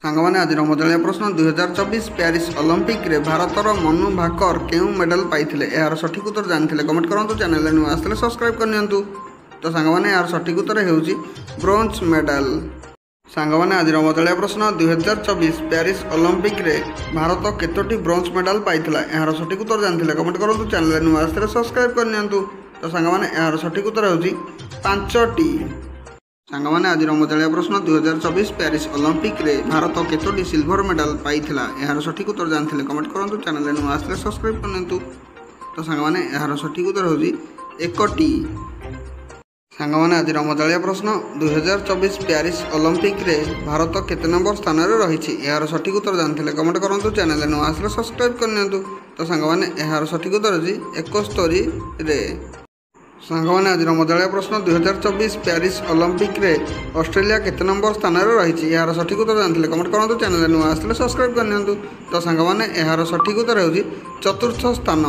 सांगमाने आज मजालिया प्रश्न 2024 Paris Olympic रे भारतर मनु भाकर केउं मेडल पाइथिले यार सठिक उत्तर जानथिले कमेंट करंतु चैनल रे नुआ आसले सब्सक्राइब करनियंतु। तो सांगमाने यार सठिक उत्तर हेउची ब्रोंज मेडल। सांगमाने आज मजालिया प्रश्न 2024 प्यारिस ओलंपिक रे भारत केतोटी ब्रोंज मेडल पाइथिला यार सठिक उत्तर जानथिले कमेंट करंतु चैनल रे नुआ आसले सब्सक्राइब करनियंतु। तो सांगमाने यार सठिक उत्तर हेउची 5टी। सांगमाने आज मजालिया प्रश्न 2024 प्यारिस ओलंपिक रे भारत केतोटी सिल्वर मेडल पाइथिला यार सठिक उत्तर जानथिले कमेंट करंतु चैनल रे नुआ आसले सब्सक्राइब करनियंतु। तो सांगमाने यार सठिक उत्तर होउची 1टी। सांगमाने आज मजालिया प्रश्न 2024 प्यारिस ओलंपिक रे भारत केते नंबर स्थान रे रहिछि यार सठिक उत्तर जानथिले कमेंट करंतु चैनल रे नुआ आसले सब्सक्राइब करनियंतु। तो सांगमाने यार सठिक उत्तर होउची 71 रे। सांगमाने आज मजालिया प्रश्न 2024 प्यारिस ओलंपिक रे ऑस्ट्रेलिया केते नंबर स्थान रे रहिछि यार सठिक उत्तर जानथिले कमेंट करंतु चैनल रे नुआ आसले सब्सक्राइब करनियंतु। तो सांगमाने यार सठिक उत्तर हेउची 4थ स्थान।